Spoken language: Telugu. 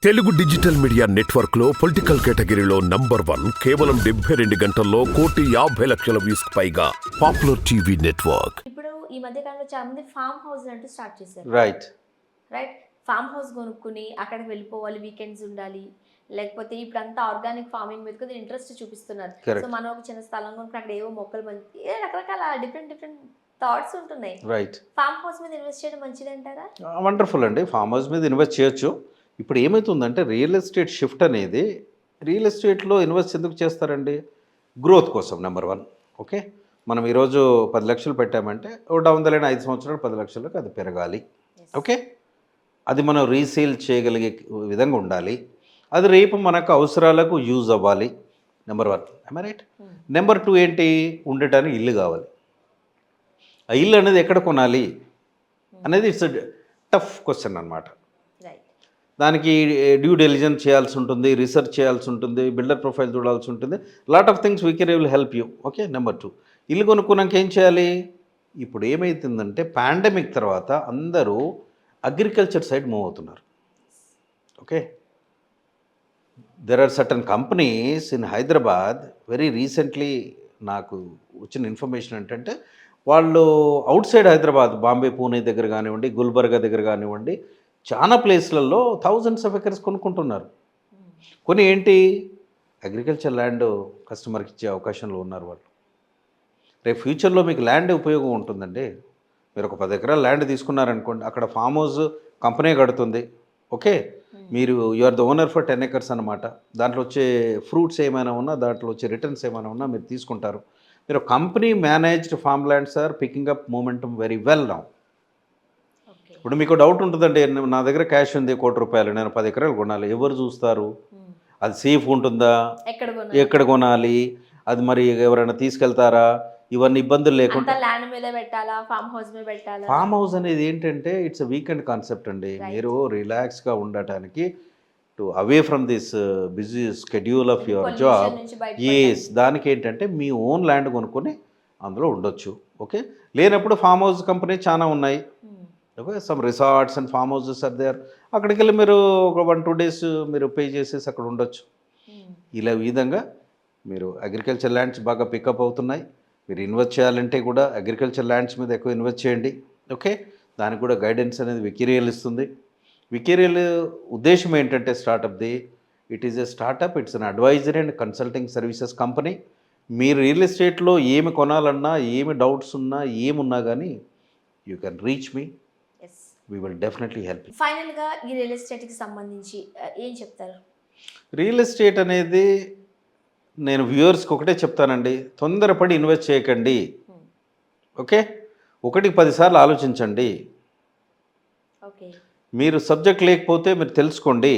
తెలుగు డిజిటల్ మీడియా నెట్వర్క్ లో పొలిటికల్ కేటగిరీలో నంబర్ 1 కేవలం 72 గంటల్లో 1,50,00,000 వ్యూస్ పైగా పాపులర్ టీవీ నెట్వర్క్. ఇప్పుడు ఈ మధ్య కాలంలో చాలా మంది ఫామ్ హౌస్ అంటూ స్టార్ట్ చేశారు. రైట్ ఫామ్ హౌస్ కొనుక్కుని అక్కడికి వెళ్ళిపోవాలి, వీకెండ్స్ ఉండాలి, లేకపోతే ఇప్పుడంతా ఆర్గానిక్ ఫార్మింగ్ మీద కొద్దిగా ఇంట్రెస్ట్ చూపిస్తున్నారు. సో మనం ఒక చిన్న స్థలం కొనుక్కుని అక్కడ ఏవో మొక్కలు రకరకాల డిఫరెంట్ థాట్స్ ఉంటున్నాయి. రైట్ ఫామ్ హౌస్ మీద ఇన్వెస్ట్ చేయడం మంచిది అంటారా? వండర్ఫుల్ అండి. ఫామ్ హౌస్ మీద ఇన్వెస్ట్ చేయొచ్చు. ఇప్పుడు ఏమవుతుందంటే రియల్ ఎస్టేట్ షిఫ్ట్ అనేది, రియల్ ఎస్టేట్లో ఇన్వెస్ట్ ఎందుకు చేస్తారండి? గ్రోత్ కోసం. నెంబర్ 1. ఓకే, మనం ఈరోజు 10 లక్షలు పెట్టామంటే డౌన్ ద లైన్ 5 సంవత్సరాలు 10 లక్షలకు అది పెరగాలి. ఓకే, అది మనం రీసేల్ చేయగలిగే విధంగా ఉండాలి. అది రేపు మనకు అవసరాలకు యూజ్ అవ్వాలి. నెంబర్ 1. I right? నెంబర్ 2 ఏంటి? ఉండటానికి ఇల్లు కావాలి. ఆ ఇల్లు అనేది ఎక్కడ కొనాలి అనేది ఇట్స్ టఫ్ క్వశ్చన్ అన్నమాట. దానికి డ్యూ డెలిజెన్స్ చేయాల్సి ఉంటుంది, రీసెర్చ్ చేయాల్సి ఉంటుంది, బిల్డర్ ప్రొఫైల్ చూడాల్సి ఉంటుంది. Lot of things we can will help you. Okay, number 2, ఇల్లు కొనుక్కున్నాక ఏం చేయాలి? ఇప్పుడు ఏమవుతుందంటే పాండమిక్ తర్వాత అందరూ అగ్రికల్చర్ సైడ్ మూవ్ అవుతున్నారు. Okay, there are certain companies in Hyderabad. Very recently నాకు వచ్చిన ఇన్ఫర్మేషన్ ఏంటంటే వాళ్ళు అవుట్ సైడ్ హైదరాబాద్, బాంబే, పూణే దగ్గర కానివ్వండి, గుల్బర్గా దగ్గర కానివ్వండి, చాలా ప్లేస్లలో థౌజండ్స్ ఆఫ్ ఎకర్స్ కొనుక్కుంటున్నారు. కొన్ని ఏంటి, అగ్రికల్చర్ ల్యాండ్ కస్టమర్కి ఇచ్చే అవకాశంలో ఉన్నారు వాళ్ళు. రేపు ఫ్యూచర్లో మీకు ల్యాండ్ ఉపయోగం ఉంటుందండి. మీరు ఒక 10 ఎకరాల ల్యాండ్ తీసుకున్నారనుకోండి, అక్కడ ఫామ్ హౌస్ కంపెనీ కడుతుంది. ఓకే, మీరు you are the owner for 10 acres అనమాట. దాంట్లో వచ్చే ఫ్రూట్స్ ఏమైనా ఉన్నా, దాంట్లో వచ్చే రిటర్న్స్ ఏమైనా ఉన్నా మీరు తీసుకుంటారు. మీరు company managed farm lands are picking up momentum very well now. ఇప్పుడు మీకు డౌట్ ఉంటుందండి, నా దగ్గర క్యాష్ ఉంది ₹1,00,00,000, నేను 10 ఎకరాలు కొనాలి, ఎవరు చూస్తారు? అది సేఫ్ ఉంటుందా? ఎక్కడ కొనాలి? అది మరి ఎవరైనా తీసుకెళ్తారా? ఇవన్నీ ఇబ్బందులు లేకుండా ఫామ్ హౌస్ అనేది ఏంటంటే ఇట్స్ అ వీకెండ్ కాన్సెప్ట్ అండి. మీరు రిలాక్స్గా ఉండటానికి, to away from this busy schedule of your job. దానికి ఏంటంటే మీ ఓన్ ల్యాండ్ కొనుక్కొని అందులో ఉండొచ్చు. ఓకే, లేనప్పుడు ఫామ్ హౌస్ కంపెనీ చాలా ఉన్నాయి. Okay, some resorts and farm houses are there. అక్కడికి వెళ్ళి మీరు ఒక 1-2 డేస్ మీరు పే చేసేసి అక్కడ ఉండొచ్చు. ఇలా విధంగా మీరు అగ్రికల్చర్ ల్యాండ్స్ బాగా పికప్ అవుతున్నాయి. మీరు ఇన్వెస్ట్ చేయాలంటే కూడా అగ్రికల్చర్ ల్యాండ్స్ మీద ఎక్కువ ఇన్వెస్ట్ చేయండి. ఓకే, దానికి కూడా గైడెన్స్ అనేది వికీరియల్ ఇస్తుంది. వికీరియల్ ఉద్దేశం ఏంటంటే స్టార్టప్ది, it is a startup, it's an advisory and consulting services company. మీరు రియల్ ఎస్టేట్లో ఏమి కొనాలన్నా, ఏమి డౌట్స్ ఉన్నా, ఏమున్నా కానీ you can reach me. We will definitely help you. ఫైనల్గా ఈ రియల్ ఎస్టేట్కి సంబంధించి ఏం చెప్తారు? రియల్ ఎస్టేట్ అనేది నేను వ్యూవర్స్కి ఒకటే చెప్తానండి, తొందరపడి ఇన్వెస్ట్ చేయకండి. ఓకే, 1కి 10 సార్లు ఆలోచించండి. ఓకే, మీరు సబ్జెక్ట్ లేకపోతే మీరు తెలుసుకోండి.